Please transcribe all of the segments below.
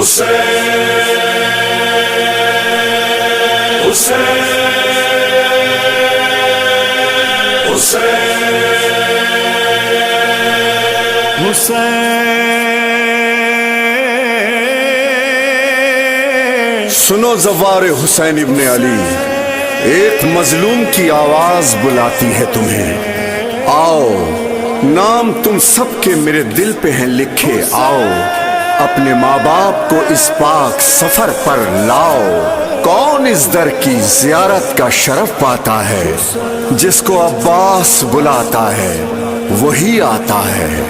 سنو زوار حسین ابن علی، ایک مظلوم کی آواز بلاتی ہے تمہیں، آؤ نام تم سب کے میرے دل پہ ہیں لکھے، آؤ اپنے ماں باپ کو اس پاک سفر پر لاؤ۔ کون اس در کی زیارت کا شرف پاتا ہے، جس کو عباس بلاتا ہے وہی آتا ہے۔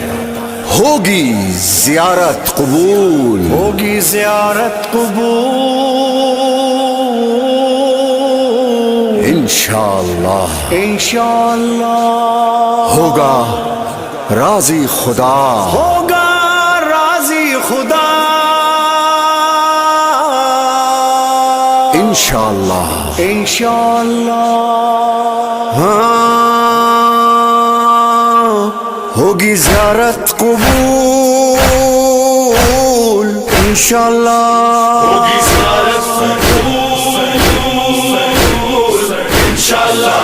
ہوگی زیارت قبول، ہوگی زیارت قبول انشاءاللہ، انشاءاللہ۔ ہوگا راضی خدا، ہوگا راضی خدا انشاءاللہ، انشاءاللہ۔ ہاں ہوگی زیارت قبول انشاءاللہ، ہوگی زیارت قبول انشاءاللہ،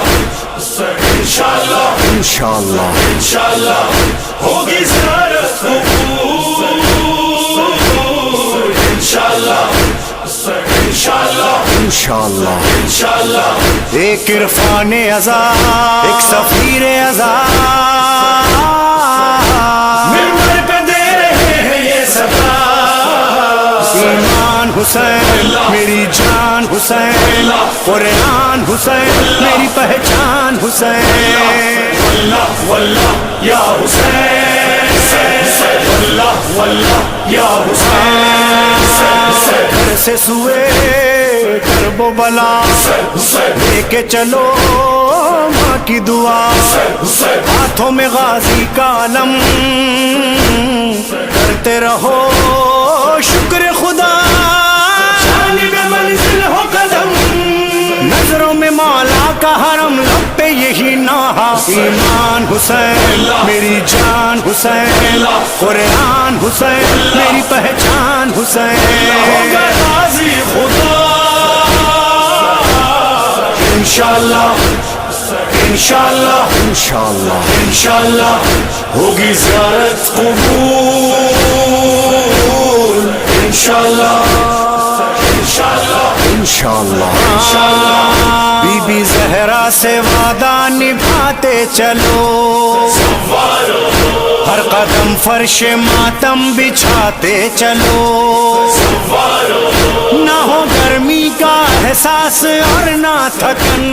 انشاءاللہ، انشاءاللہ، انشاءاللہ۔ ہوگی زیارت قبول انشاءاللہ، انشاءاللہ، انشاءاللہ۔ انشاءاللہ۔ ایک عرفان ازا، ایک سفیر ازا، ممبر پہ دے رہے ہیں یہ صدا۔ ایمان حسین میری جان حسین، قرآن حسین میری پہچان حسین۔ واللہ واللہ یا حسین، واللہ واللہ یا حسین، گھر سے سوئے کرب و بلا لے کے چلو ماں کی دعا، ہاتھوں میں غازی کا علم کرتے رہو شکر خدا، جانب منزل ہو قدم، نظروں میں مولا کا حرم، لب پہ یہی نہا۔ ایمان حسین میری جان حسین، قرآن حسین میری پہچان حسین۔ ہوگا راضی خدا انشاءاللہ، انشاءاللہ، انشاءاللہ، انشاءاللہ۔ ہوگی زیارت قبول انشاءاللہ، انشاءاللہ، انشاءاللہ۔ بی بی زہرا سے وعدہ نبھاتے چلو، ہر قدم فرش ماتم بچھاتے چلو، نہ ہو گرمی کا احساس اور نہ تھکن،